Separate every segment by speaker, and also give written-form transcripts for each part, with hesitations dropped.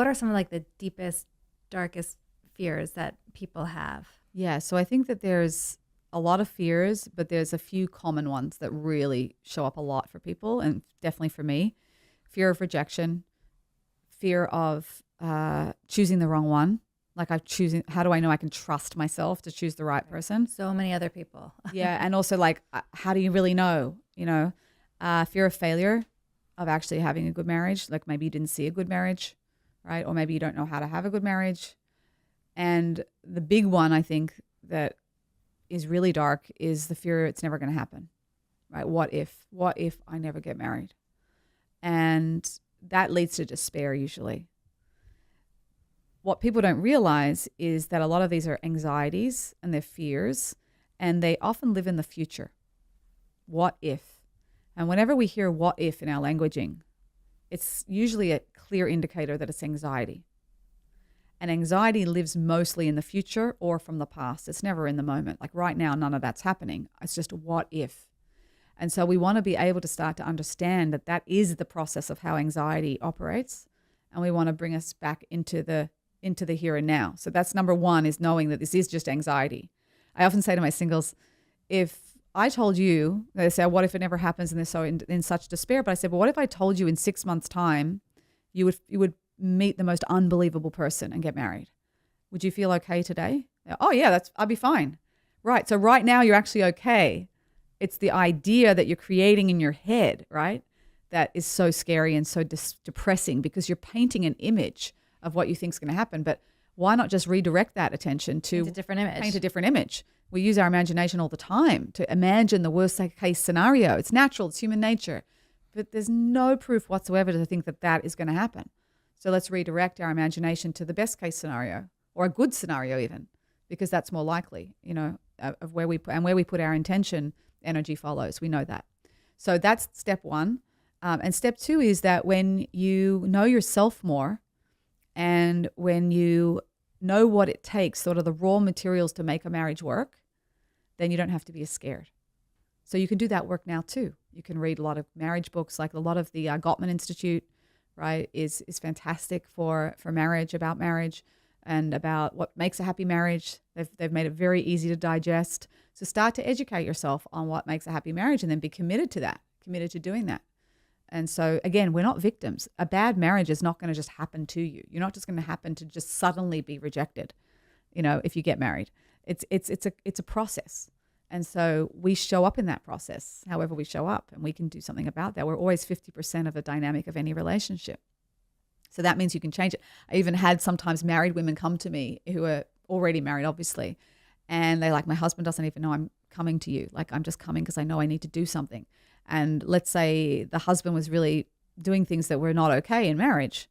Speaker 1: What are some of like the deepest, darkest fears that people have?
Speaker 2: Yeah, so I think that there's a lot of fears, but there's a few common ones that really show up a lot for people, and definitely for me. Fear of rejection, fear of choosing the wrong one. Like how do I know I can trust myself to choose the right person?
Speaker 1: So many other people.
Speaker 2: Yeah, and also like, how do you really know? Fear of failure, of actually having a good marriage. Like maybe you didn't see a good marriage, right? Or maybe you don't know how to have a good marriage. And the big one, I think, that is really dark is the fear it's never going to happen, right? What if I never get married? And that leads to despair usually. What people don't realize is that a lot of these are anxieties and they're fears, and they often live in the future. What if? And whenever we hear what if in our languaging, it's usually a clear indicator that it's anxiety. And anxiety lives mostly in the future or from the past. It's never in the moment. Like right now, none of that's happening. It's just what if. And so we want to be able to start to understand that that is the process of how anxiety operates. And we want to bring us back into the here and now. So that's number one, is knowing that this is just anxiety. I often say to my singles, if I told you, they say, what if it never happens? And they're so in such despair. But I said, well, what if I told you in 6 months' time, you would meet the most unbelievable person and get married? Would you feel okay today? Oh yeah, I'd be fine. Right. So right now you're actually okay. It's the idea that you're creating in your head, right? That is so scary and so depressing, because you're painting an image of what you think is going to happen. But why not just redirect that attention to
Speaker 1: Paint a different image?
Speaker 2: Paint a different image. We use our imagination all the time to imagine the worst case scenario. It's natural. It's human nature. But there's no proof whatsoever to think that that is going to happen. So let's redirect our imagination to the best case scenario, or a good scenario even, because that's more likely, of where we put our intention, energy follows. We know that. So that's step one. And step two is that when you know yourself more, and when you know what it takes, sort of the raw materials to make a marriage work, then you don't have to be as scared. So you can do that work now too. You can read a lot of marriage books, like a lot of the Gottman Institute, right, is fantastic for marriage, about marriage, and about what makes a happy marriage. They've made it very easy to digest. So start to educate yourself on what makes a happy marriage, and then be committed to that, committed to doing that. And so again, we're not victims. A bad marriage is not going to just happen to you. You're not just going to happen to just suddenly be rejected, if you get married. It's a process. And so we show up in that process, however we show up, and we can do something about that. We're always 50% of a dynamic of any relationship. So that means you can change it. I even had sometimes married women come to me who are already married, obviously, and they're like, my husband doesn't even know I'm coming to you. Like, I'm just coming because I know I need to do something. And let's say the husband was really doing things that were not okay in marriage,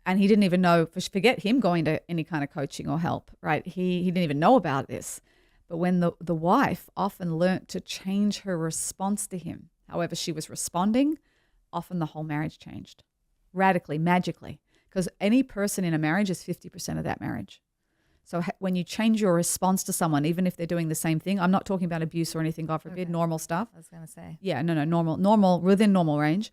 Speaker 2: and he didn't even know, forget him going to any kind of coaching or help, right? He didn't even know about this. But when the wife often learnt to change her response to him, however she was responding, often the whole marriage changed radically, magically, because any person in a marriage is 50% of that marriage. So when you change your response to someone, even if they're doing the same thing, I'm not talking about abuse or anything, God forbid,
Speaker 1: Okay.
Speaker 2: normal stuff.
Speaker 1: I was going to say.
Speaker 2: Yeah, no, normal, within normal range.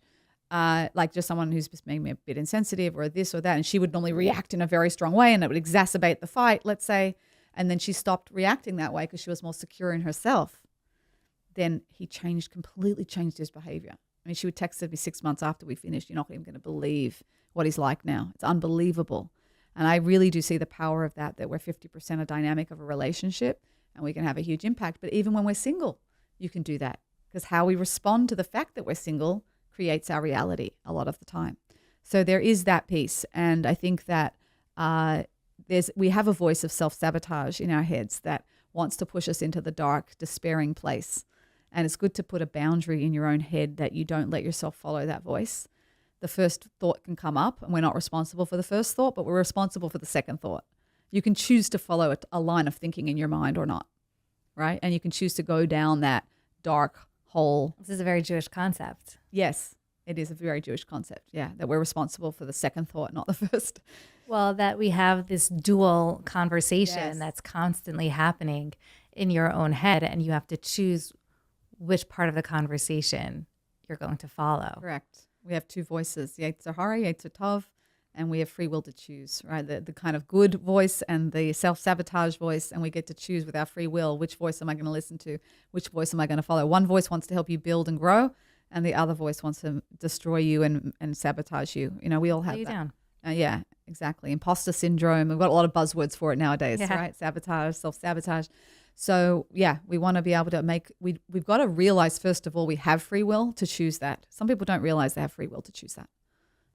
Speaker 2: Like just someone who's just making me a bit insensitive or this or that. And she would normally react in a very strong way, and it would exacerbate the fight, let's say. And then she stopped reacting that way because she was more secure in herself. Then he completely changed his behavior. I mean, she would text me 6 months after we finished, you're not even going to believe what he's like now. It's unbelievable. And I really do see the power of that we're 50% a dynamic of a relationship, and we can have a huge impact. But even when we're single, you can do that, because how we respond to the fact that we're single creates our reality a lot of the time. So there is that piece. And I think that we have a voice of self-sabotage in our heads that wants to push us into the dark, despairing place. And it's good to put a boundary in your own head that you don't let yourself follow that voice. The first thought can come up, and we're not responsible for the first thought, but we're responsible for the second thought. You can choose to follow a line of thinking in your mind or not, right? And you can choose to go down that dark hole.
Speaker 1: This is a very Jewish concept.
Speaker 2: Yes, it is a very Jewish concept, yeah, that we're responsible for the second thought, not the first.
Speaker 1: Well, that we have this dual conversation
Speaker 2: Yes.
Speaker 1: that's constantly happening in your own head, and you have to choose which part of the conversation you're going to follow.
Speaker 2: Correct. We have two voices, Yetzer Hara, Yetzer Tov, and we have free will to choose, right? The kind of good voice and the self-sabotage voice, and we get to choose with our free will, which voice am I going to listen to? Which voice am I going to follow? One voice wants to help you build and grow, and the other voice wants to destroy you and sabotage you. We all have
Speaker 1: Lay you
Speaker 2: that.
Speaker 1: down.
Speaker 2: Yeah, exactly. Imposter syndrome. We've got a lot of buzzwords for it nowadays, right? Sabotage, self-sabotage. So yeah, we want to be able to we've got to realize, first of all, we have free will to choose that. Some people don't realize they have free will to choose that.